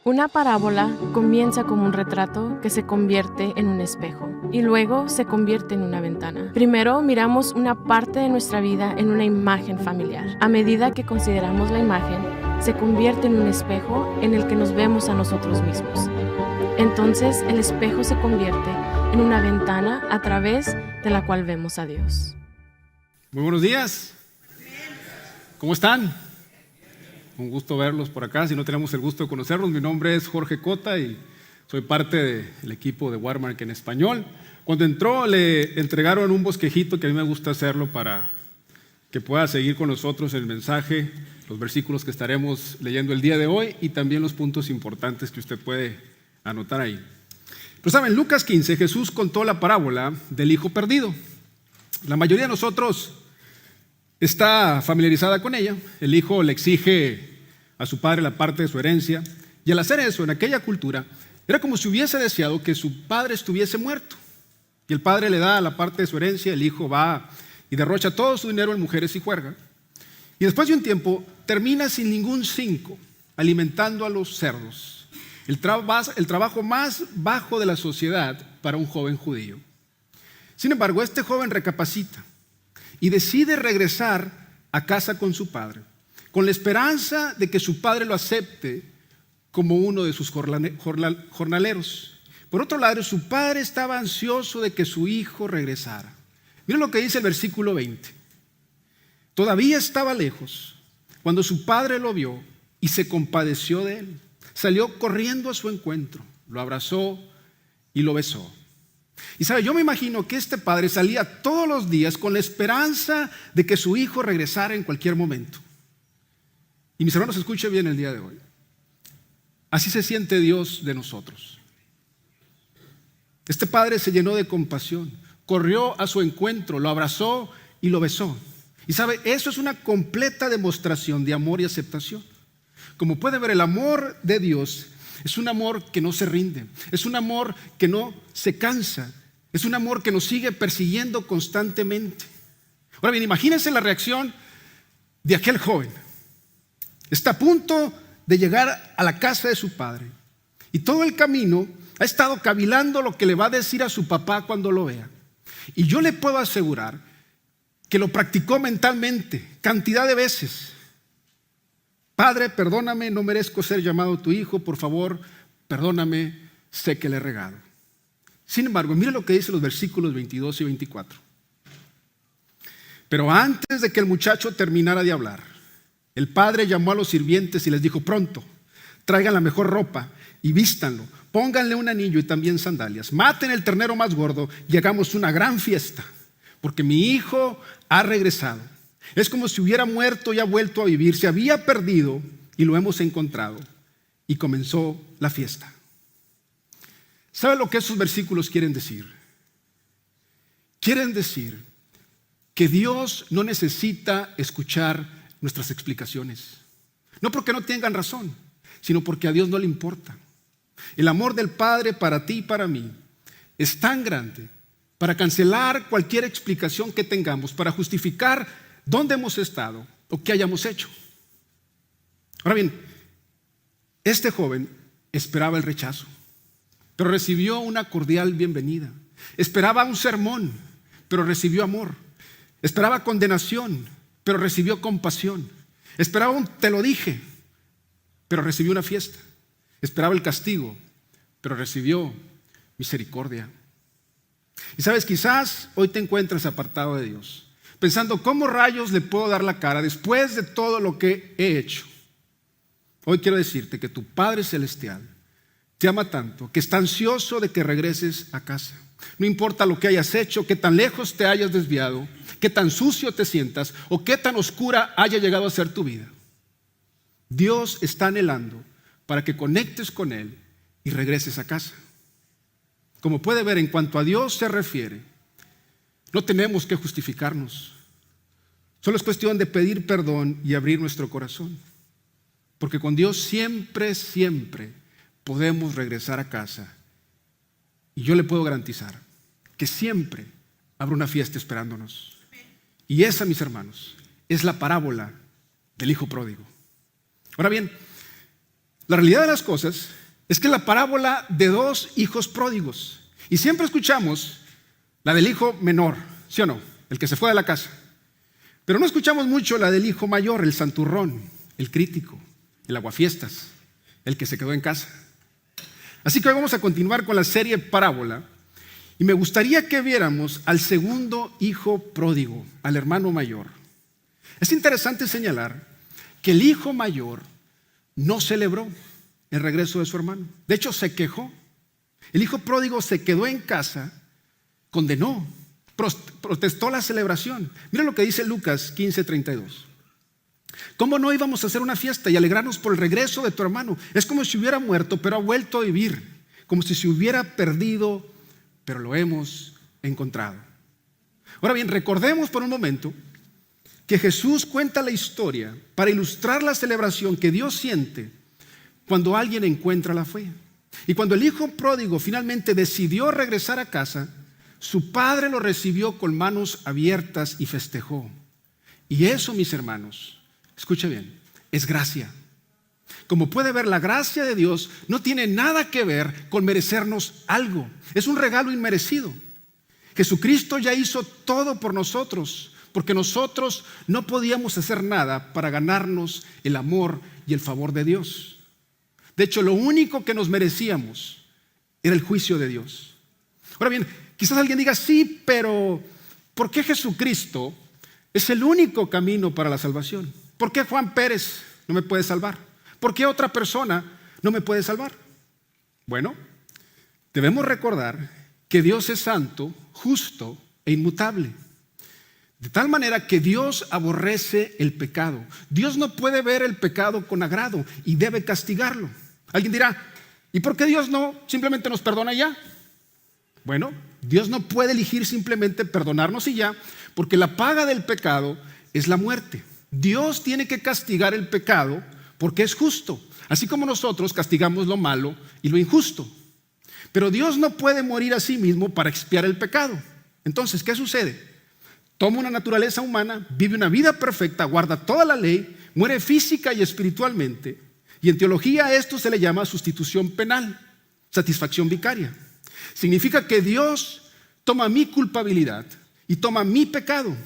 Una parábola comienza como un retrato que se convierte en un espejo y luego se convierte en una ventana. Primero miramos una parte de nuestra vida en una imagen familiar. A medida que consideramos la imagen, se convierte en un espejo en el que nos vemos a nosotros mismos. Entonces el espejo se convierte en una ventana a través de la cual vemos a Dios. Muy buenos días. ¿Cómo están? Un gusto verlos por acá. Si no tenemos el gusto de conocerlos, mi nombre es Jorge Cota y soy parte del equipo de Warmark en español. Cuando entró le entregaron un bosquejito que a mí me gusta hacerlo para que pueda seguir con nosotros el mensaje, los versículos que estaremos leyendo el día de hoy y también los puntos importantes que usted puede anotar ahí. Pero saben, Lucas 15, Jesús contó la parábola del hijo perdido. La mayoría de nosotros está familiarizada con ella. El hijo le exige a su padre la parte de su herencia, y al hacer eso en aquella cultura era como si hubiese deseado que su padre estuviese muerto. Y el padre le da la parte de su herencia, el hijo va y derrocha todo su dinero en mujeres y juerga, y después de un tiempo termina sin ningún cinco alimentando a los cerdos, el trabajo más bajo de la sociedad para un joven judío. Sin embargo, este joven recapacita y decide regresar a casa con su padre, con la esperanza de que su padre lo acepte como uno de sus jornaleros. Por otro lado, su padre estaba ansioso de que su hijo regresara. Miren lo que dice el versículo 20. Todavía estaba lejos cuando su padre lo vio y se compadeció de él. Salió corriendo a su encuentro, lo abrazó y lo besó. Y sabe, yo me imagino que este padre salía todos los días con la esperanza de que su hijo regresara en cualquier momento. Y mis hermanos, escuchen bien el día de hoy. Así se siente Dios de nosotros. Este padre se llenó de compasión, corrió a su encuentro, lo abrazó y lo besó. Y sabe, eso es una completa demostración de amor y aceptación. Como puede ver, el amor de Dios es un amor que no se rinde, es un amor que no se cansa, es un amor que nos sigue persiguiendo constantemente. Ahora bien, imagínense la reacción de aquel joven. Está a punto de llegar a la casa de su padre y todo el camino ha estado cavilando lo que le va a decir a su papá cuando lo vea. Y yo le puedo asegurar que lo practicó mentalmente cantidad de veces. Padre, perdóname, no merezco ser llamado tu hijo, por favor, perdóname, sé que le he regado. Sin embargo, mire lo que dice los versículos 22 y 24. Pero antes de que el muchacho terminara de hablar, el padre llamó a los sirvientes y les dijo: pronto, traigan la mejor ropa y vístanlo, pónganle un anillo y también sandalias, maten el ternero más gordo y hagamos una gran fiesta, porque mi hijo ha regresado. Es como si hubiera muerto y ha vuelto a vivir, se había perdido y lo hemos encontrado. Y comenzó la fiesta. ¿Sabe lo que esos versículos quieren decir? Quieren decir que Dios no necesita escuchar nuestras explicaciones. No porque no tengan razón, sino porque a Dios no le importa. El amor del Padre para ti y para mí es tan grande para cancelar cualquier explicación que tengamos, para justificar dónde hemos estado o qué hayamos hecho. Ahora bien, este joven esperaba el rechazo, pero recibió una cordial bienvenida. Esperaba un sermón, pero recibió amor. Esperaba condenación, pero recibió compasión. Esperaba un te lo dije, pero recibió una fiesta. Esperaba el castigo, pero recibió misericordia. Y sabes, quizás hoy te encuentras apartado de Dios, pensando: ¿cómo rayos le puedo dar la cara después de todo lo que he hecho? Hoy quiero decirte que tu Padre Celestial te ama tanto que está ansioso de que regreses a casa. No importa lo que hayas hecho, qué tan lejos te hayas desviado, qué tan sucio te sientas o qué tan oscura haya llegado a ser tu vida. Dios está anhelando para que conectes con Él y regreses a casa. Como puede ver, en cuanto a Dios se refiere, no tenemos que justificarnos. Solo es cuestión de pedir perdón y abrir nuestro corazón. Porque con Dios siempre, siempre podemos regresar a casa. Y yo le puedo garantizar que siempre habrá una fiesta esperándonos. Y esa, mis hermanos, es la parábola del hijo pródigo. Ahora bien, La realidad de las cosas es que la parábola de dos hijos pródigos, y siempre escuchamos la del hijo menor, ¿sí o no? El que se fue de la casa. Pero no escuchamos mucho la del hijo mayor, el santurrón, el crítico, el aguafiestas, el que se quedó en casa. Así que hoy vamos a continuar con la serie Parábola y me gustaría que viéramos al segundo hijo pródigo, al hermano mayor. Es interesante señalar que el hijo mayor no celebró el regreso de su hermano. De hecho, se quejó. El hijo pródigo se quedó en casa, condenó, protestó la celebración. Mira lo que dice Lucas 15:32. ¿Cómo no íbamos a hacer una fiesta y alegrarnos por el regreso de tu hermano? Es como si hubiera muerto, pero ha vuelto a vivir. Como si se hubiera perdido, pero lo hemos encontrado. Ahora bien, recordemos por un momento que Jesús cuenta la historia para ilustrar la celebración que Dios siente cuando alguien encuentra la fe. Y cuando el hijo pródigo finalmente decidió regresar a casa, su padre lo recibió con manos abiertas y festejó. Y eso, mis hermanos, escuche bien, es gracia. Como puede ver, la gracia de Dios no tiene nada que ver con merecernos algo. Es un regalo inmerecido. Jesucristo ya hizo todo por nosotros, porque nosotros no podíamos hacer nada para ganarnos el amor y el favor de Dios. De hecho, lo único que nos merecíamos era el juicio de Dios. Ahora bien, quizás alguien diga, sí, pero ¿por qué Jesucristo es el único camino para la salvación? ¿Por qué Juan Pérez no me puede salvar? ¿Por qué otra persona no me puede salvar? Bueno, debemos recordar que Dios es santo, justo e inmutable. De tal manera que Dios aborrece el pecado. Dios no puede ver el pecado con agrado y debe castigarlo. Alguien dirá, ¿y por qué Dios no simplemente nos perdona ya? Bueno, Dios no puede elegir simplemente perdonarnos y ya, porque la paga del pecado es la muerte. Dios tiene que castigar el pecado porque es justo, así como nosotros castigamos lo malo y lo injusto. Pero Dios no puede morir a sí mismo para expiar el pecado. Entonces, ¿qué sucede? Toma una naturaleza humana, vive una vida perfecta, guarda toda la ley, muere física y espiritualmente. Y en teología a esto se le llama sustitución penal, satisfacción vicaria. Significa que Dios toma mi culpabilidad y toma mi pecado.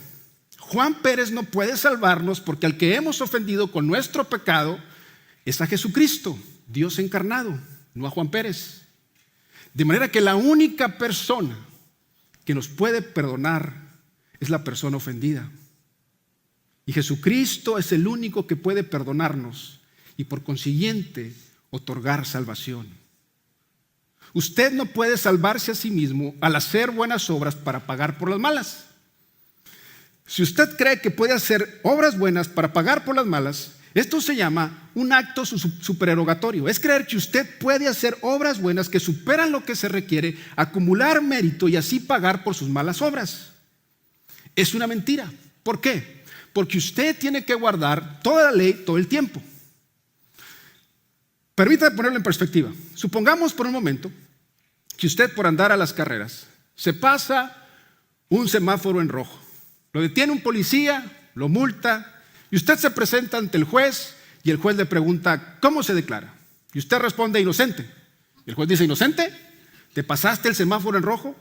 Juan Pérez no puede salvarnos porque al que hemos ofendido con nuestro pecado es a Jesucristo, Dios encarnado, no a Juan Pérez. De manera que la única persona que nos puede perdonar es la persona ofendida. Y Jesucristo es el único que puede perdonarnos y por consiguiente otorgar salvación. Usted no puede salvarse a sí mismo al hacer buenas obras para pagar por las malas. Si usted cree que puede hacer obras buenas para pagar por las malas, esto se llama un acto supererogatorio. Es creer que usted puede hacer obras buenas que superan lo que se requiere, acumular mérito y así pagar por sus malas obras. Es una mentira. ¿Por qué? Porque usted tiene que guardar toda la ley todo el tiempo. Permítame ponerlo en perspectiva. Supongamos por un momento que usted por andar a las carreras se pasa un semáforo en rojo. Lo detiene un policía, lo multa y usted se presenta ante el juez y el juez le pregunta, ¿cómo se declara? Y usted responde, inocente. Y el juez dice, ¿inocente? ¿Te pasaste el semáforo en rojo?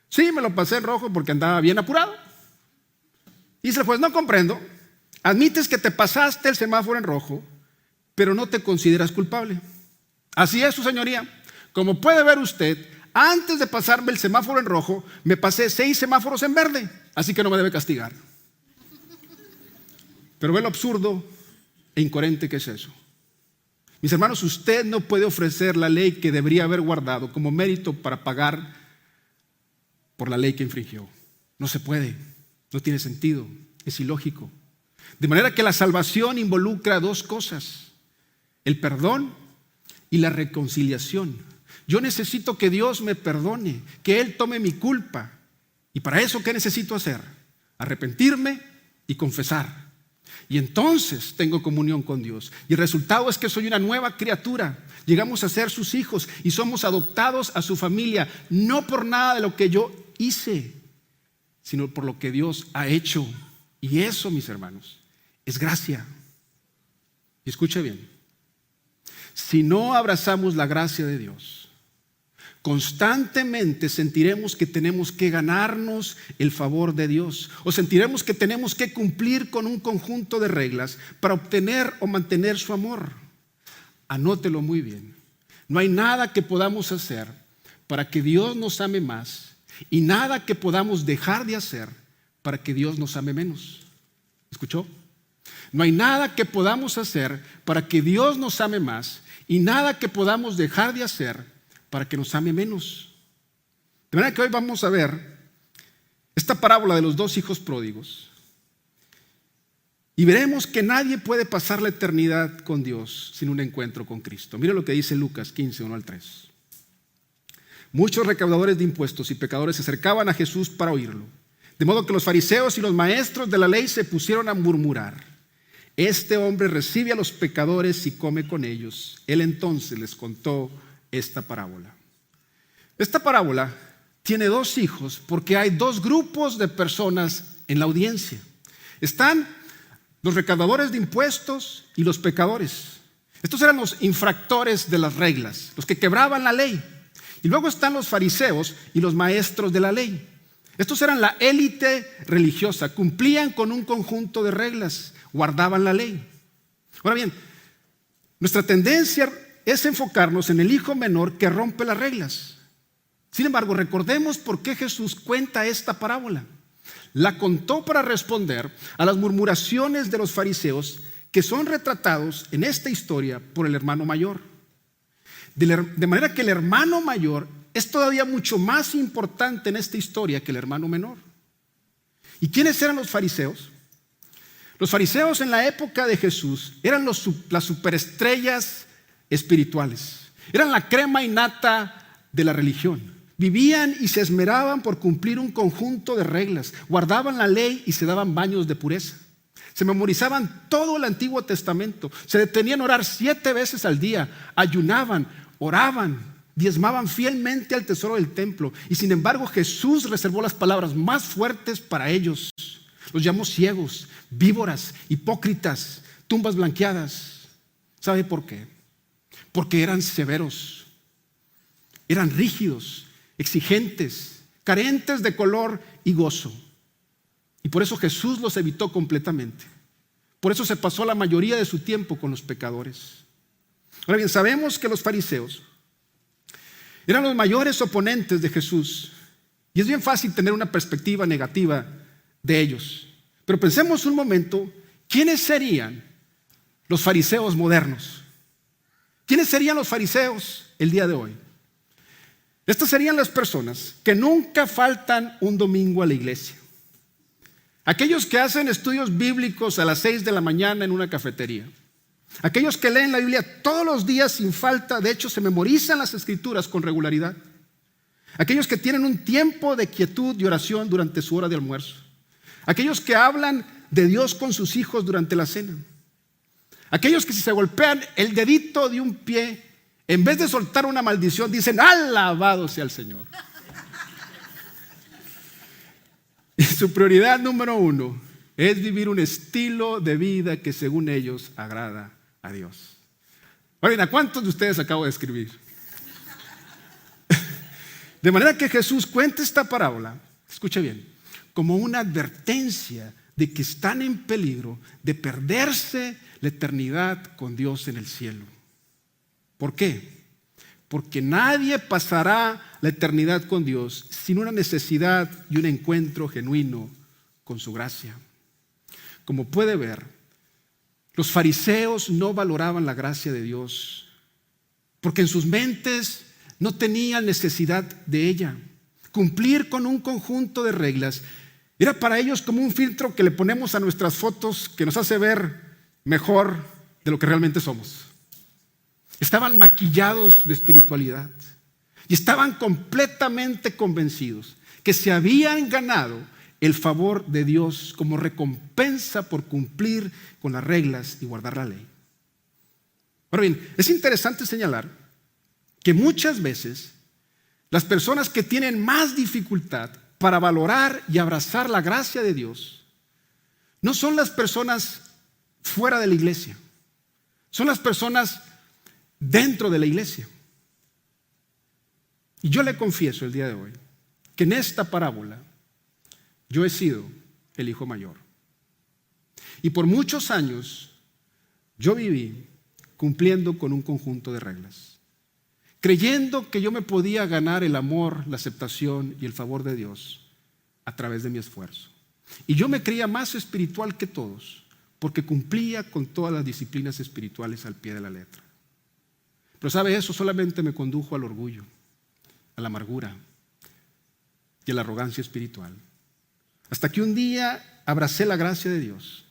Sí, me lo pasé en rojo porque andaba bien apurado. Y dice el juez, no comprendo. Admites que te pasaste el semáforo en rojo, pero no te consideras culpable. Así es, su señoría. Como puede ver usted, antes de pasarme el semáforo en rojo, me pasé 6 semáforos en verde, así que no me debe castigar. Pero ve lo absurdo e incoherente que es eso. Mis hermanos, usted no puede ofrecer la ley que debería haber guardado como mérito para pagar por la ley que infringió. No se puede, no tiene sentido, es ilógico. De manera que la salvación involucra 2 cosas: el perdón y la reconciliación. Yo necesito que Dios me perdone, que Él tome mi culpa. Y para eso, ¿qué necesito hacer? Arrepentirme y confesar. Y entonces tengo comunión con Dios. Y el resultado es que soy una nueva criatura. Llegamos a ser sus hijos y somos adoptados a su familia, no por nada de lo que yo hice, sino por lo que Dios ha hecho. Y eso, mis hermanos, es gracia. Y escuche bien. si no abrazamos la gracia de Dios, constantemente sentiremos que tenemos que ganarnos el favor de Dios, o sentiremos que tenemos que cumplir con un conjunto de reglas para obtener o mantener su amor. Anótelo muy bien. No hay nada que podamos hacer para que Dios nos ame más y nada que podamos dejar de hacer para que Dios nos ame menos. ¿Escuchó? No hay nada que podamos hacer para que Dios nos ame más y nada que podamos dejar de hacer para que nos ame menos. De manera que hoy vamos a ver esta parábola de los dos hijos pródigos y veremos que nadie puede pasar la eternidad con Dios sin un encuentro con Cristo. Mira lo que dice Lucas 15, 1 al 3. Muchos recaudadores de impuestos y pecadores se acercaban a Jesús para oírlo, de modo que los fariseos y los maestros de la ley se pusieron a murmurar: este hombre recibe a los pecadores y come con ellos. Él entonces les contó esta parábola. Esta parábola tiene dos hijos porque hay dos grupos de personas en la audiencia. Están los recaudadores de impuestos y los pecadores. Estos eran los infractores de las reglas, los que quebraban la ley. Y luego están los fariseos y los maestros de la ley. Estos eran la élite religiosa, cumplían con un conjunto de reglas, guardaban la ley. Ahora bien, nuestra tendencia es enfocarnos en el hijo menor que rompe las reglas. Sin embargo, recordemos por qué Jesús cuenta esta parábola. La contó para responder a las murmuraciones de los fariseos que son retratados en esta historia por el hermano mayor. De manera que el hermano mayor es todavía mucho más importante en esta historia que el hermano menor. ¿Y quiénes eran los fariseos? Los fariseos en la época de Jesús eran las superestrellas espirituales. Eran la crema innata de la religión. Vivían y se esmeraban por cumplir un conjunto de reglas. Guardaban la ley y se daban baños de pureza. Se memorizaban todo el Antiguo Testamento. Se detenían a orar 7 veces al día. Ayunaban, oraban, diezmaban fielmente al tesoro del templo. Y sin embargo, Jesús reservó las palabras más fuertes para ellos. Los llamó ciegos, víboras, hipócritas, tumbas blanqueadas. ¿Sabe por qué? Porque eran severos, eran rígidos, exigentes, carentes de color y gozo. Y por eso Jesús los evitó completamente. Por eso se pasó la mayoría de su tiempo con los pecadores. Ahora bien, sabemos que los fariseos eran los mayores oponentes de Jesús. Y es bien fácil tener una perspectiva negativa de ellos. Pero pensemos un momento, ¿quiénes serían los fariseos modernos? ¿Quiénes serían los fariseos el día de hoy? Estas serían las personas que nunca faltan un domingo a la iglesia. Aquellos que hacen estudios bíblicos a las 6 de la mañana en una cafetería. Aquellos que leen la Biblia todos los días sin falta, de hecho se memorizan las escrituras con regularidad. Aquellos que tienen un tiempo de quietud y oración durante su hora de almuerzo. Aquellos que hablan de Dios con sus hijos durante la cena. Aquellos que si se golpean el dedito de un pie, en vez de soltar una maldición, dicen: alabado sea el Señor. Y su prioridad número 1 es vivir un estilo de vida que según ellos agrada a Dios. Oigan, ¿a cuántos de ustedes acabo de escribir? De manera que Jesús cuenta esta parábola, escuche bien, como una advertencia de que están en peligro de perderse la eternidad con Dios en el cielo. ¿Por qué? Porque nadie pasará la eternidad con Dios sin una necesidad y un encuentro genuino con su gracia. Como puede ver, los fariseos no valoraban la gracia de Dios porque en sus mentes no tenían necesidad de ella. Cumplir con un conjunto de reglas era para ellos como un filtro que le ponemos a nuestras fotos que nos hace ver mejor de lo que realmente somos. Estaban maquillados de espiritualidad y estaban completamente convencidos que se habían ganado el favor de Dios como recompensa por cumplir con las reglas y guardar la ley. Ahora bien, es interesante señalar que muchas veces las personas que tienen más dificultad para valorar y abrazar la gracia de Dios no son las personas fuera de la iglesia, son las personas dentro de la iglesia. Y yo le confieso el día de hoy que en esta parábola yo he sido el hijo mayor. Y por muchos años yo viví cumpliendo con un conjunto de reglas, creyendo que yo me podía ganar el amor, la aceptación y el favor de Dios a través de mi esfuerzo. Y yo me creía más espiritual que todos porque cumplía con todas las disciplinas espirituales al pie de la letra. Pero ¿sabe? Eso solamente me condujo al orgullo, a la amargura y a la arrogancia espiritual. Hasta que un día abracé la gracia de Dios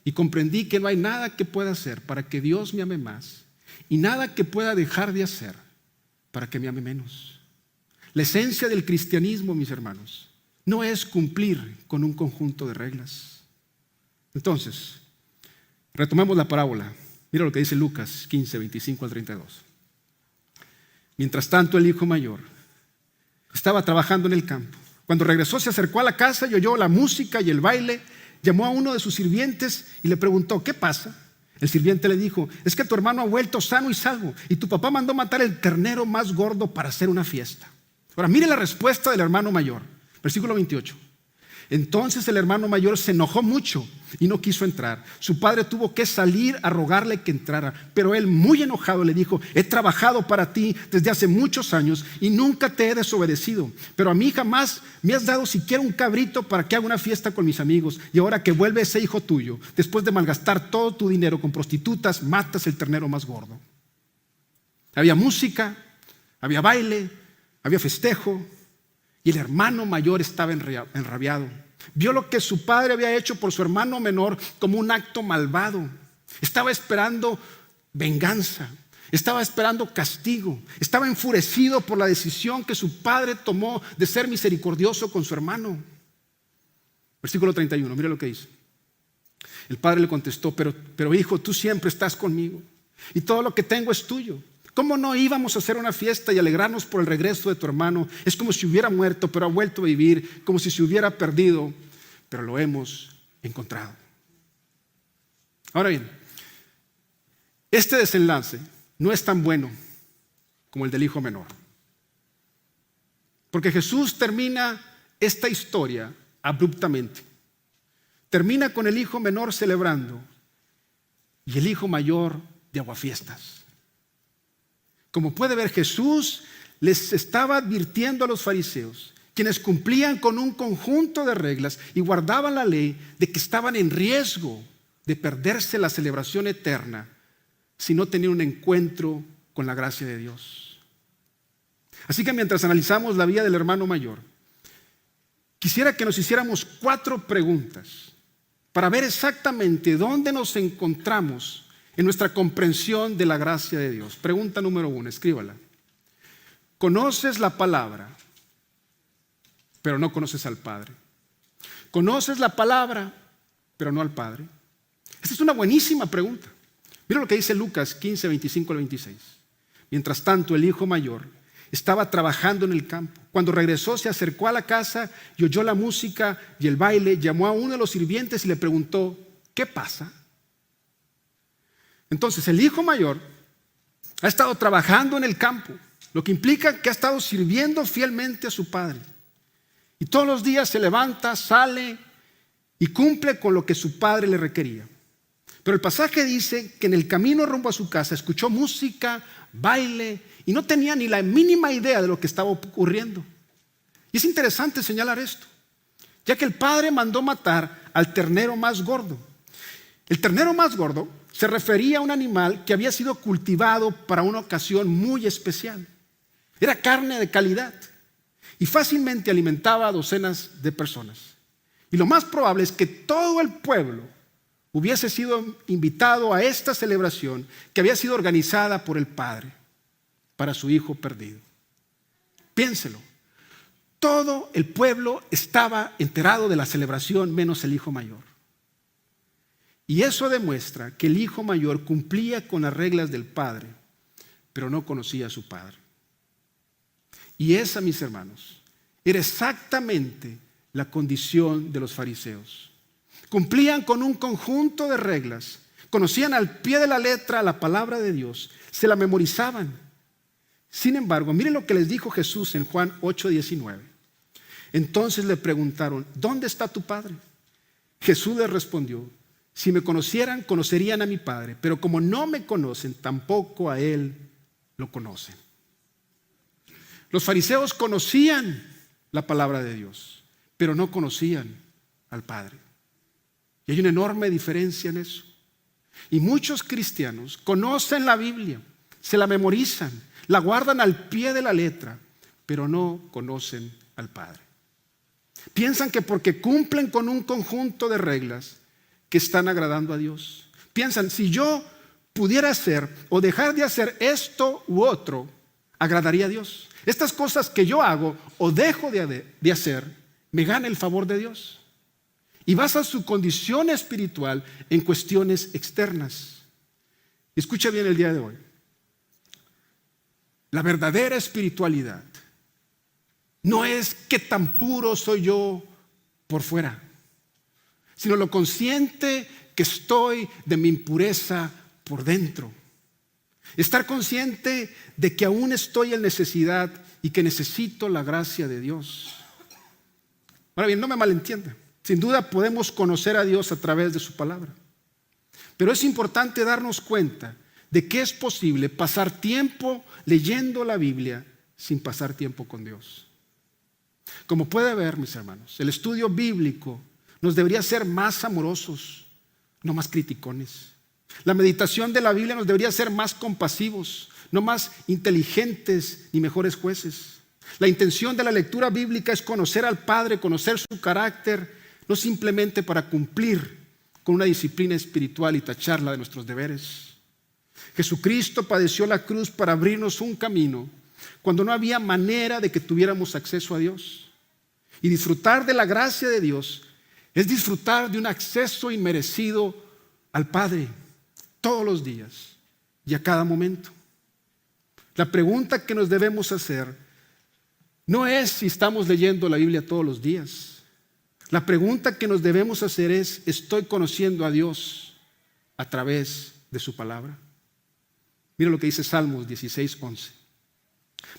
y comprendí que no hay nada que pueda hacer para que Dios me ame más y nada que pueda dejar de hacer para que me ame menos. La esencia del cristianismo, mis hermanos, no es cumplir con un conjunto de reglas. Entonces, retomemos la parábola. Mira lo que dice Lucas 15, 25 al 32. Mientras tanto, el hijo mayor estaba trabajando en el campo. Cuando regresó, se acercó a la casa y oyó la música y el baile. Llamó a uno de sus sirvientes y le preguntó: ¿qué pasa? El sirviente le dijo: es que tu hermano ha vuelto sano y salvo y tu papá mandó matar el ternero más gordo para hacer una fiesta. Ahora, mire la respuesta del hermano mayor. Versículo 28. Entonces el hermano mayor se enojó mucho y no quiso entrar. Su padre tuvo que salir a rogarle que entrara, pero él, muy enojado, le dijo: he trabajado para ti desde hace muchos años y nunca te he desobedecido, pero a mí jamás me has dado siquiera un cabrito para que haga una fiesta con mis amigos, y ahora que vuelve ese hijo tuyo, después de malgastar todo tu dinero con prostitutas, matas el ternero más gordo. Había música, había baile, había festejo, y el hermano mayor estaba enrabiado. Vio lo que su padre había hecho por su hermano menor como un acto malvado. Estaba esperando venganza, estaba esperando castigo, estaba enfurecido por la decisión que su padre tomó de ser misericordioso con su hermano. Versículo 31, mire lo que dice. El padre le contestó: pero hijo, tú siempre estás conmigo y todo lo que tengo es tuyo. ¿Cómo no íbamos a hacer una fiesta y alegrarnos por el regreso de tu hermano? Es como si hubiera muerto, pero ha vuelto a vivir, como si se hubiera perdido, pero lo hemos encontrado. Ahora bien, este desenlace no es tan bueno como el del hijo menor, porque Jesús termina esta historia abruptamente. Termina con el hijo menor celebrando y el hijo mayor de aguafiestas. Como puede ver, Jesús les estaba advirtiendo a los fariseos, quienes cumplían con un conjunto de reglas y guardaban la ley, de que estaban en riesgo de perderse la celebración eterna si no tenían un encuentro con la gracia de Dios. Así que mientras analizamos la vida del hermano mayor, quisiera que nos hiciéramos 4 preguntas para ver exactamente dónde nos encontramos en nuestra comprensión de la gracia de Dios. Pregunta número 1, escríbala. ¿Conoces la palabra, pero no conoces al Padre? ¿Conoces la palabra, pero no al Padre? Esta es una buenísima pregunta. Mira lo que dice Lucas 15, 25 al 26. Mientras tanto, el hijo mayor estaba trabajando en el campo. Cuando regresó, se acercó a la casa y oyó la música y el baile. Llamó a uno de los sirvientes y le preguntó: ¿qué pasa? Entonces, el hijo mayor ha estado trabajando en el campo, lo que implica que ha estado sirviendo fielmente a su padre. Y todos los días se levanta, sale y cumple con lo que su padre le requería. Pero el pasaje dice que en el camino rumbo a su casa escuchó música, baile, y no tenía ni la mínima idea de lo que estaba ocurriendo. Y es interesante señalar esto, ya que el padre mandó matar al ternero más gordo. El ternero más gordo se refería a un animal que había sido cultivado para una ocasión muy especial. Era carne de calidad y fácilmente alimentaba a docenas de personas. Y lo más probable es que todo el pueblo hubiese sido invitado a esta celebración que había sido organizada por el padre para su hijo perdido. Piénselo. Todo el pueblo estaba enterado de la celebración menos el hijo mayor. Y eso demuestra que el hijo mayor cumplía con las reglas del padre, pero no conocía a su padre. Y esa, mis hermanos, era exactamente la condición de los fariseos. Cumplían con un conjunto de reglas, conocían al pie de la letra la palabra de Dios, se la memorizaban. Sin embargo, miren lo que les dijo Jesús en Juan 8:19. Entonces le preguntaron, ¿dónde está tu Padre? Jesús les respondió, si me conocieran, conocerían a mi Padre, pero como no me conocen, tampoco a Él lo conocen. Los fariseos conocían la palabra de Dios, pero no conocían al Padre. Y hay una enorme diferencia en eso. Y muchos cristianos conocen la Biblia, se la memorizan, la guardan al pie de la letra, pero no conocen al Padre. Piensan que porque cumplen con un conjunto de reglas que están agradando a Dios. Piensan, si yo pudiera hacer o dejar de hacer esto u otro, agradaría a Dios. Estas cosas que yo hago o dejo de hacer, me gana el favor de Dios. Y basa su condición espiritual en cuestiones externas. Y escucha bien el día de hoy. La verdadera espiritualidad no es qué tan puro soy yo por fuera, sino lo consciente que estoy de mi impureza por dentro. Estar consciente de que aún estoy en necesidad y que necesito la gracia de Dios. Ahora bien, no me malentienda. Sin duda podemos conocer a Dios a través de su palabra. Pero es importante darnos cuenta de que es posible pasar tiempo leyendo la Biblia sin pasar tiempo con Dios. Como puede ver, mis hermanos, el estudio bíblico nos debería hacer más amorosos, no más criticones. La meditación de la Biblia nos debería hacer más compasivos, no más inteligentes ni mejores jueces. La intención de la lectura bíblica es conocer al Padre, conocer su carácter, no simplemente para cumplir con una disciplina espiritual y tacharla de nuestros deberes. Jesucristo padeció la cruz para abrirnos un camino cuando no había manera de que tuviéramos acceso a Dios. Y disfrutar de la gracia de Dios es disfrutar de un acceso inmerecido al Padre todos los días y a cada momento. La pregunta que nos debemos hacer no es si estamos leyendo la Biblia todos los días. La pregunta que nos debemos hacer es, ¿estoy conociendo a Dios a través de su palabra? Mira lo que dice Salmos 16:11.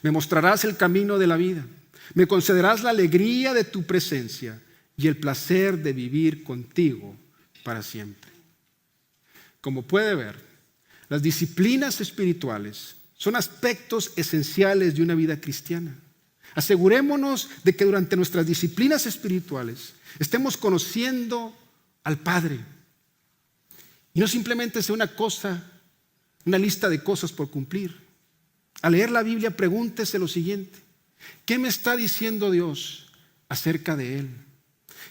Me mostrarás el camino de la vida, me concederás la alegría de tu presencia y el placer de vivir contigo para siempre. Como puede ver, las disciplinas espirituales son aspectos esenciales de una vida cristiana. Asegurémonos de que durante nuestras disciplinas espirituales estemos conociendo al Padre. Y no simplemente sea una lista de cosas por cumplir. Al leer la Biblia, pregúntese lo siguiente: ¿qué me está diciendo Dios acerca de Él?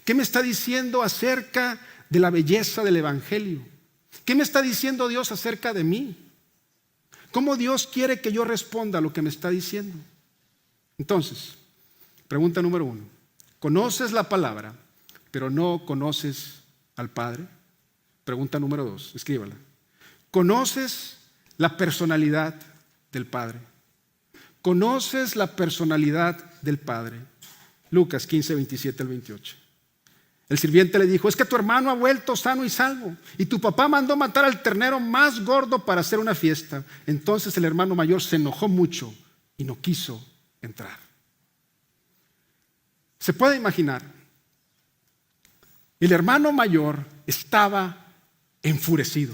¿Qué me está diciendo acerca de la belleza del Evangelio? ¿Qué me está diciendo Dios acerca de mí? ¿Cómo Dios quiere que yo responda a lo que me está diciendo? Entonces, pregunta número 1. ¿Conoces la palabra, pero no conoces al Padre? Pregunta número 2, escríbala. ¿Conoces la personalidad del Padre? ¿Conoces la personalidad del Padre? Lucas 15, 27 al 28. El sirviente le dijo, es que tu hermano ha vuelto sano y salvo, y tu papá mandó matar al ternero más gordo para hacer una fiesta. Entonces el hermano mayor se enojó mucho y no quiso entrar. Se puede imaginar, el hermano mayor estaba enfurecido.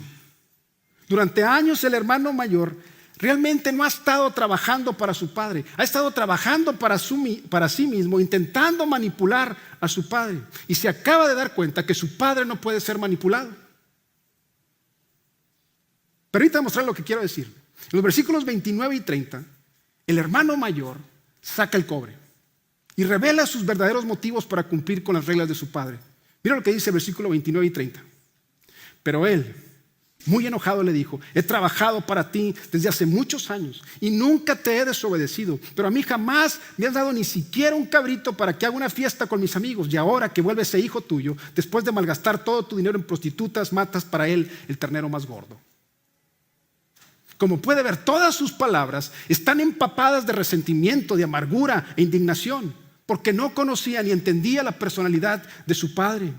Durante años el hermano mayor realmente no ha estado trabajando para su padre, ha estado trabajando para sí mismo, intentando manipular a su padre, y se acaba de dar cuenta que su padre no puede ser manipulado. Permítame mostrar lo que quiero decir. En los versículos 29 y 30, el hermano mayor saca el cobre y revela sus verdaderos motivos para cumplir con las reglas de su padre. Mira lo que dice el versículo 29 y 30. Pero él, muy enojado, le dijo, he trabajado para ti desde hace muchos años y nunca te he desobedecido, pero a mí jamás me has dado ni siquiera un cabrito para que haga una fiesta con mis amigos, y ahora que vuelve ese hijo tuyo, después de malgastar todo tu dinero en prostitutas, matas para él el ternero más gordo. Como puede ver, todas sus palabras están empapadas de resentimiento, de amargura e indignación, porque no conocía ni entendía la personalidad de su padre.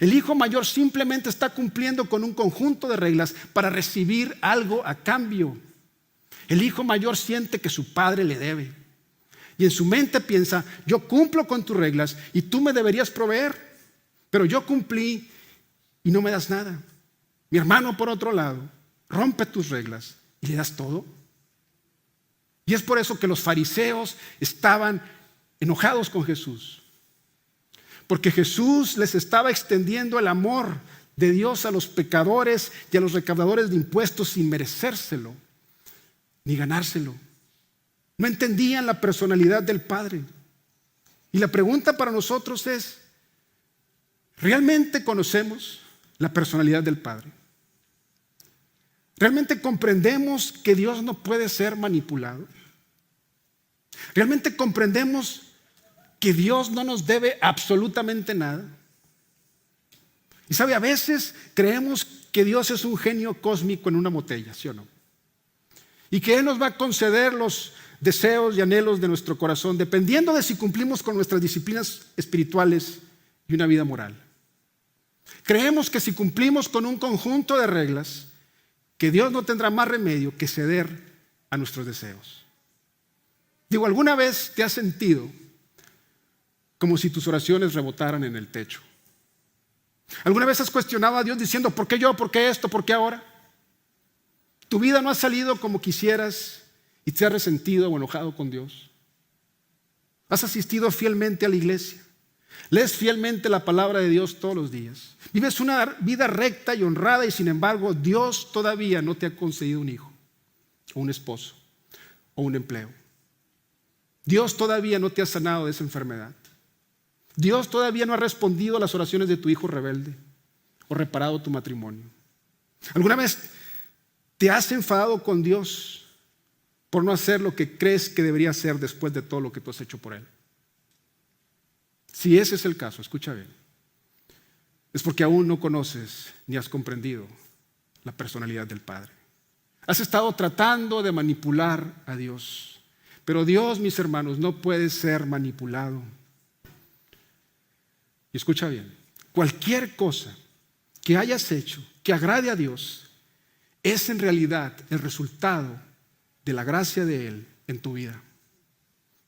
El hijo mayor simplemente está cumpliendo con un conjunto de reglas para recibir algo a cambio. El hijo mayor siente que su padre le debe. Y en su mente piensa, yo cumplo con tus reglas y tú me deberías proveer. Pero yo cumplí y no me das nada. Mi hermano, por otro lado, rompe tus reglas y le das todo. Y es por eso que los fariseos estaban enojados con Jesús. Porque Jesús les estaba extendiendo el amor de Dios a los pecadores y a los recaudadores de impuestos sin merecérselo ni ganárselo. No entendían la personalidad del Padre. Y la pregunta para nosotros es, ¿realmente conocemos la personalidad del Padre? ¿Realmente comprendemos que Dios no puede ser manipulado? ¿Realmente comprendemos que Dios no nos debe absolutamente nada? Y sabe, a veces creemos que Dios es un genio cósmico en una botella, ¿sí o no? Y que Él nos va a conceder los deseos y anhelos de nuestro corazón, dependiendo de si cumplimos con nuestras disciplinas espirituales y una vida moral. Creemos que si cumplimos con un conjunto de reglas, que Dios no tendrá más remedio que ceder a nuestros deseos. Digo, ¿alguna vez te has sentido como si tus oraciones rebotaran en el techo? ¿Alguna vez has cuestionado a Dios diciendo, ¿por qué yo? ¿Por qué esto? ¿Por qué ahora? ¿Tu vida no ha salido como quisieras y te has resentido o enojado con Dios? ¿Has asistido fielmente a la iglesia? ¿Lees fielmente la palabra de Dios todos los días? ¿Vives una vida recta y honrada y sin embargo Dios todavía no te ha concedido un hijo, o un esposo, o un empleo? Dios todavía no te ha sanado de esa enfermedad. Dios todavía no ha respondido a las oraciones de tu hijo rebelde o reparado tu matrimonio. ¿Alguna vez te has enfadado con Dios por no hacer lo que crees que debería hacer después de todo lo que tú has hecho por Él? Si ese es el caso, escucha bien, es porque aún no conoces ni has comprendido la personalidad del Padre. Has estado tratando de manipular a Dios, pero Dios, mis hermanos, no puede ser manipulado. Y escucha bien, cualquier cosa que hayas hecho que agrade a Dios es en realidad el resultado de la gracia de Él en tu vida.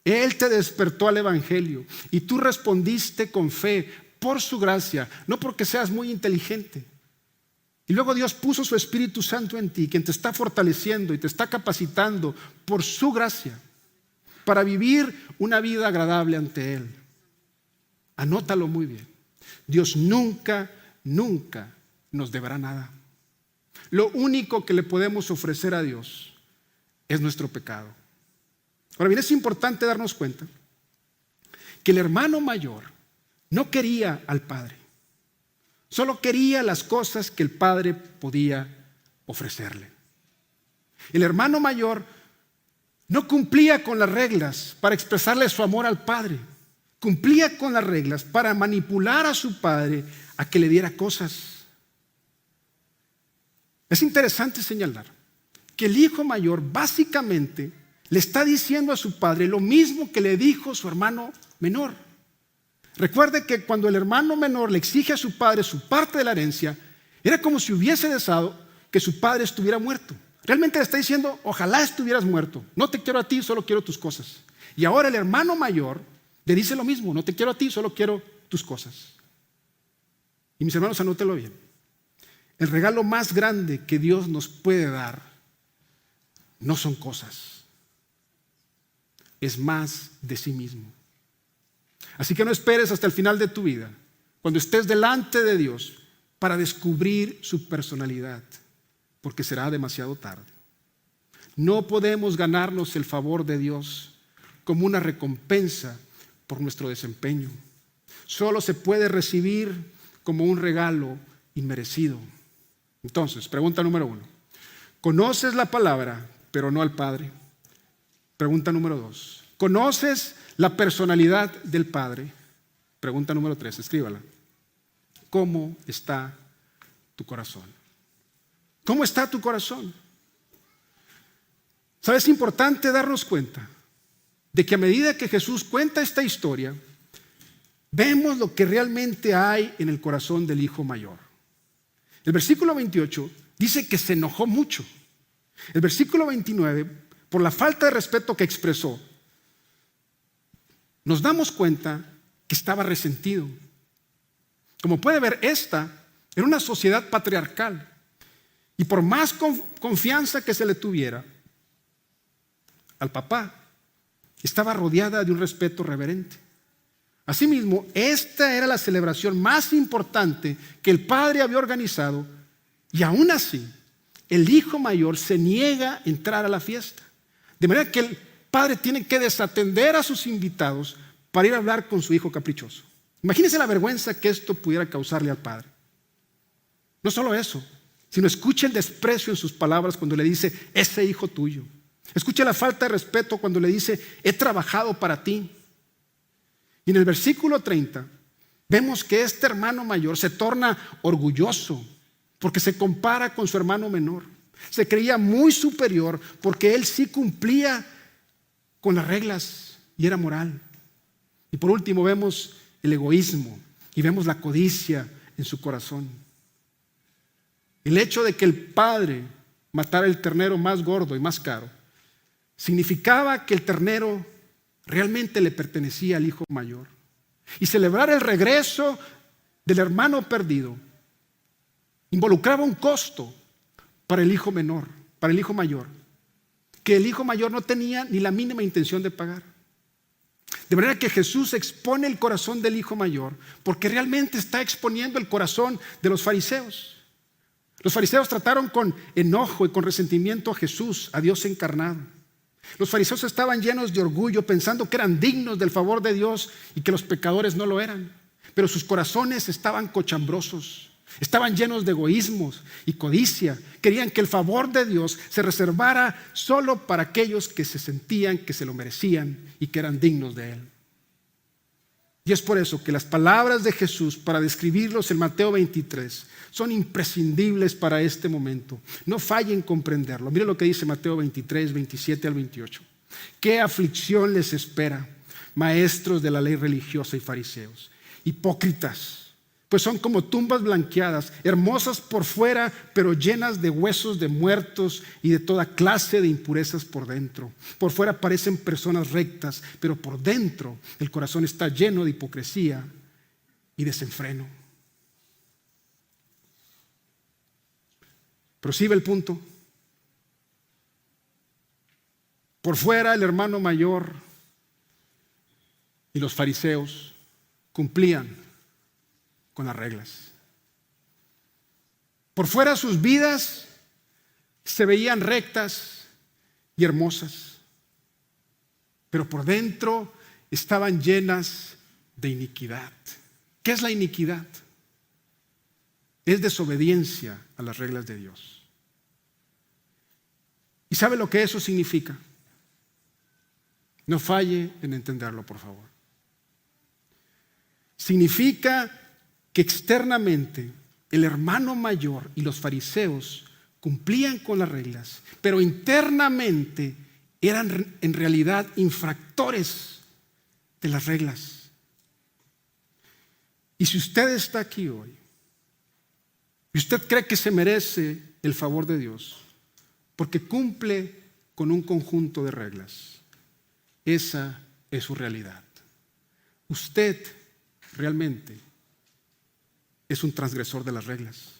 Él te despertó al Evangelio y tú respondiste con fe por su gracia, no porque seas muy inteligente. Y luego Dios puso su Espíritu Santo en ti, quien te está fortaleciendo y te está capacitando por su gracia para vivir una vida agradable ante Él. Anótalo muy bien. Dios nunca, nunca nos deberá nada. Lo único que le podemos ofrecer a Dios es nuestro pecado. Ahora bien, es importante darnos cuenta que el hermano mayor no quería al Padre. Solo quería las cosas que el Padre podía ofrecerle. El hermano mayor no cumplía con las reglas para expresarle su amor al Padre. Cumplía con las reglas para manipular a su padre a que le diera cosas. Es interesante señalar que el hijo mayor básicamente le está diciendo a su padre lo mismo que le dijo su hermano menor. Recuerde que cuando el hermano menor le exige a su padre su parte de la herencia, era como si hubiese deseado que su padre estuviera muerto. Realmente le está diciendo, ojalá estuvieras muerto. No te quiero a ti, solo quiero tus cosas. Y ahora el hermano mayor le dice lo mismo, no te quiero a ti, solo quiero tus cosas. Y mis hermanos, anótelo bien. El regalo más grande que Dios nos puede dar no son cosas, es más de sí mismo. Así que no esperes hasta el final de tu vida, cuando estés delante de Dios, para descubrir su personalidad, porque será demasiado tarde. No podemos ganarnos el favor de Dios como una recompensa por nuestro desempeño. Solo se puede recibir como un regalo inmerecido. Entonces, pregunta número 1. ¿Conoces la palabra, pero no al Padre? Pregunta número 2. ¿Conoces la personalidad del Padre? Pregunta número 3, escríbala. ¿Cómo está tu corazón? ¿Cómo está tu corazón? ¿Sabes? Es importante darnos cuenta de que a medida que Jesús cuenta esta historia, vemos lo que realmente hay en el corazón del hijo mayor. El versículo 28 dice que se enojó mucho. El versículo 29, por la falta de respeto que expresó, nos damos cuenta que estaba resentido. Como puede ver, esta era una sociedad patriarcal. Y por más confianza que se le tuviera al papá, estaba rodeada de un respeto reverente. Asimismo, esta era la celebración más importante que el padre había organizado, y aún así, el hijo mayor se niega a entrar a la fiesta. De manera que el padre tiene que desatender a sus invitados para ir a hablar con su hijo caprichoso. Imagínense la vergüenza que esto pudiera causarle al padre. No solo eso, sino escuche el desprecio en sus palabras cuando le dice, ese hijo tuyo. Escuche la falta de respeto cuando le dice, he trabajado para ti. Y en el versículo 30 vemos que este hermano mayor se torna orgulloso porque se compara con su hermano menor. Se creía muy superior porque él sí cumplía con las reglas y era moral. Y por último vemos el egoísmo y vemos la codicia en su corazón. El hecho de que el padre matara el ternero más gordo y más caro significaba que el ternero realmente le pertenecía al hijo mayor. Y celebrar el regreso del hermano perdido involucraba un costo para el hijo menor, para el hijo mayor, que el hijo mayor no tenía ni la mínima intención de pagar. De manera que Jesús expone el corazón del hijo mayor porque realmente está exponiendo el corazón de los fariseos. Los fariseos trataron con enojo y con resentimiento a Jesús, a Dios encarnado. Los fariseos estaban llenos de orgullo, pensando que eran dignos del favor de Dios y que los pecadores no lo eran. Pero sus corazones estaban cochambrosos, estaban llenos de egoísmos y codicia. Querían que el favor de Dios se reservara solo para aquellos que se sentían que se lo merecían y que eran dignos de Él. Y es por eso que las palabras de Jesús para describirlos en Mateo 23 son imprescindibles para este momento. No fallen en comprenderlo. Mire lo que dice Mateo 23, 27 al 28. ¿Qué aflicción les espera, maestros de la ley religiosa y fariseos? Hipócritas, pues son como tumbas blanqueadas, hermosas por fuera, pero llenas de huesos de muertos y de toda clase de impurezas por dentro. Por fuera parecen personas rectas, pero por dentro el corazón está lleno de hipocresía y desenfreno. Prosigue el punto. Por fuera el hermano mayor y los fariseos cumplían con las reglas. Por fuera sus vidas se veían rectas y hermosas, pero por dentro estaban llenas de iniquidad. ¿Qué es la iniquidad? Es desobediencia a las reglas de Dios. ¿Y sabe lo que eso significa? No falle en entenderlo, por favor. Significa que externamente el hermano mayor y los fariseos cumplían con las reglas, pero internamente eran en realidad infractores de las reglas. Y si usted está aquí hoy y usted cree que se merece el favor de Dios porque cumple con un conjunto de reglas, esa es su realidad. Usted realmente es un transgresor de las reglas.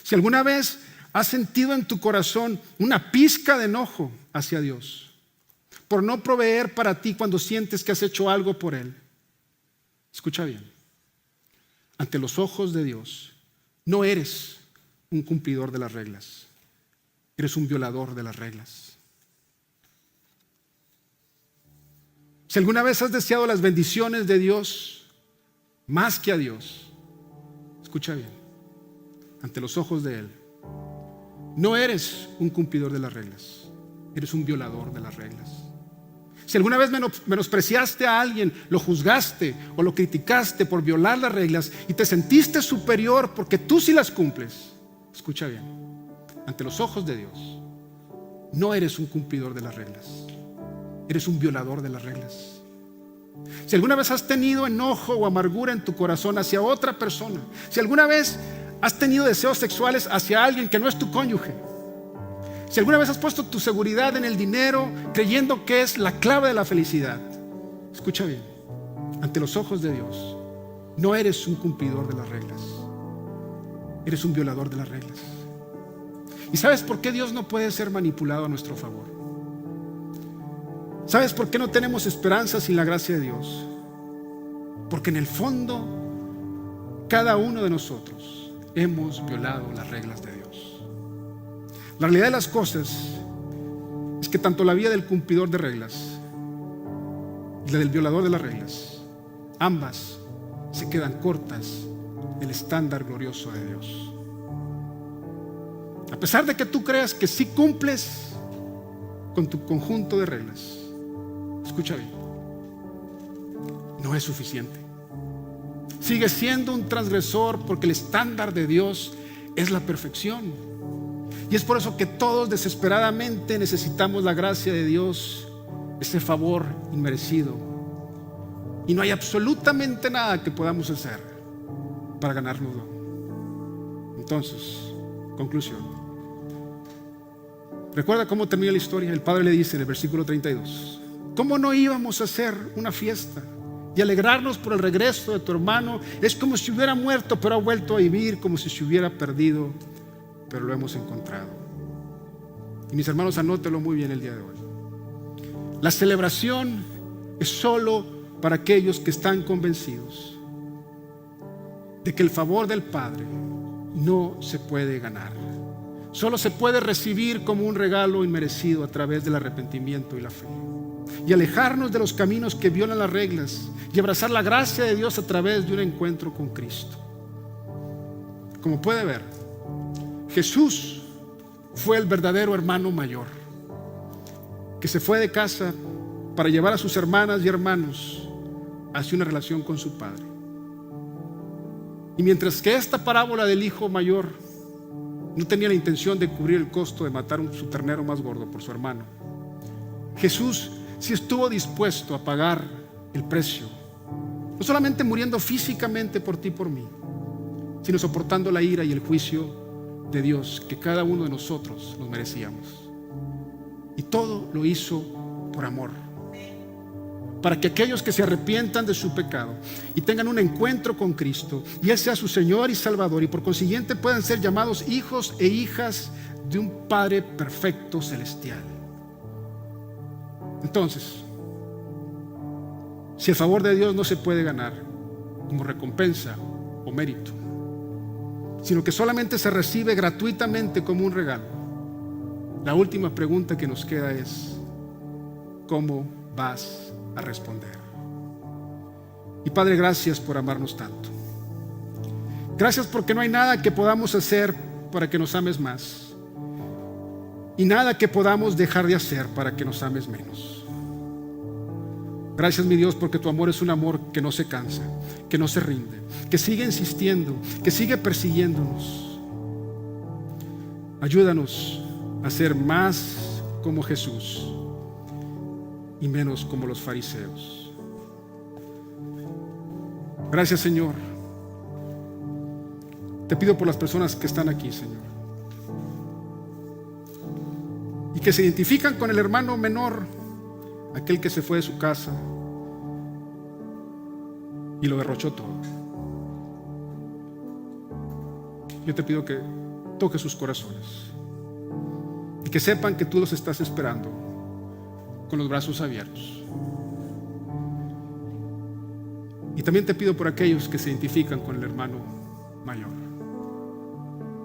Si alguna vez has sentido en tu corazón una pizca de enojo hacia Dios por no proveer para ti cuando sientes que has hecho algo por Él, escucha bien. Ante los ojos de Dios, no eres un cumplidor de las reglas, eres un violador de las reglas. Si alguna vez has deseado las bendiciones de Dios más que a Dios, escucha bien, ante los ojos de Él, no eres un cumplidor de las reglas, eres un violador de las reglas. Si alguna vez menospreciaste a alguien, lo juzgaste o lo criticaste por violar las reglas y te sentiste superior porque tú sí las cumples, escucha bien, ante los ojos de Dios, no eres un cumplidor de las reglas, eres un violador de las reglas. Si alguna vez has tenido enojo o amargura en tu corazón hacia otra persona, si alguna vez has tenido deseos sexuales hacia alguien que no es tu cónyuge, si alguna vez has puesto tu seguridad en el dinero creyendo que es la clave de la felicidad, escucha bien, ante los ojos de Dios no eres un cumplidor de las reglas, eres un violador de las reglas. ¿Y sabes por qué Dios no puede ser manipulado a nuestro favor? ¿Sabes por qué no tenemos esperanza sin la gracia de Dios? Porque en el fondo cada uno de nosotros hemos violado las reglas de Dios. La realidad de las cosas es que tanto la vida del cumplidor de reglas y la del violador de las reglas, ambas se quedan cortas del estándar glorioso de Dios. A pesar de que tú creas que sí cumples con tu conjunto de reglas, escucha bien, no es suficiente. Sigues siendo un transgresor porque el estándar de Dios es la perfección. Y es por eso que todos desesperadamente necesitamos la gracia de Dios, ese favor inmerecido. Y no hay absolutamente nada que podamos hacer para ganárnoslo. Entonces, conclusión. Recuerda cómo termina la historia. El padre le dice en el versículo 32: ¿cómo no íbamos a hacer una fiesta y alegrarnos por el regreso de tu hermano? Es como si hubiera muerto, pero ha vuelto a vivir, como si se hubiera perdido, pero lo hemos encontrado. Y mis hermanos, anótelo muy bien el día de hoy. La celebración es solo para aquellos que están convencidos de que el favor del Padre no se puede ganar. Solo se puede recibir como un regalo inmerecido a través del arrepentimiento y la fe. Y alejarnos de los caminos que violan las reglas y abrazar la gracia de Dios a través de un encuentro con Cristo. Como puede ver, Jesús fue el verdadero hermano mayor que se fue de casa para llevar a sus hermanas y hermanos hacia una relación con su Padre. Y mientras que esta parábola del hijo mayor no tenía la intención de cubrir el costo de matar su ternero más gordo por su hermano, Jesús sí estuvo dispuesto a pagar el precio, no solamente muriendo físicamente por ti y por mí, sino soportando la ira y el juicio de Dios que cada uno de nosotros nos merecíamos. Y todo lo hizo por amor, para que aquellos que se arrepientan de su pecado y tengan un encuentro con Cristo y Él sea su Señor y Salvador, y por consiguiente puedan ser llamados hijos e hijas de un Padre perfecto celestial. Entonces, si el favor de Dios no se puede ganar como recompensa o mérito, sino que solamente se recibe gratuitamente como un regalo, la última pregunta que nos queda es: ¿cómo vas a responder? Y Padre, gracias por amarnos tanto. Gracias porque no hay nada que podamos hacer para que nos ames más, y nada que podamos dejar de hacer para que nos ames menos. Gracias, mi Dios, porque tu amor es un amor que no se cansa, que no se rinde, que sigue insistiendo, que sigue persiguiéndonos. Ayúdanos a ser más como Jesús y menos como los fariseos. Gracias, Señor. Te pido por las personas que están aquí, Señor, y que se identifican con el hermano menor, aquel que se fue de su casa y lo derrochó todo. Yo te pido que toques sus corazones y que sepan que tú los estás esperando con los brazos abiertos. Y también te pido por aquellos que se identifican con el hermano mayor,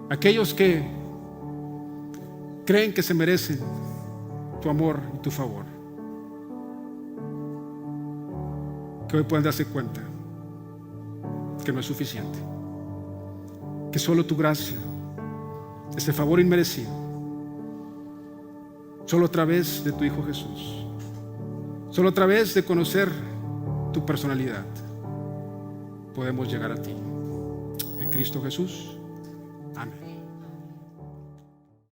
aquellos que creen que se merecen tu amor y tu favor, que hoy puedan darse cuenta que no es suficiente, que solo tu gracia, ese favor inmerecido, solo a través de tu Hijo Jesús, solo a través de conocer tu personalidad, podemos llegar a ti. En Cristo Jesús.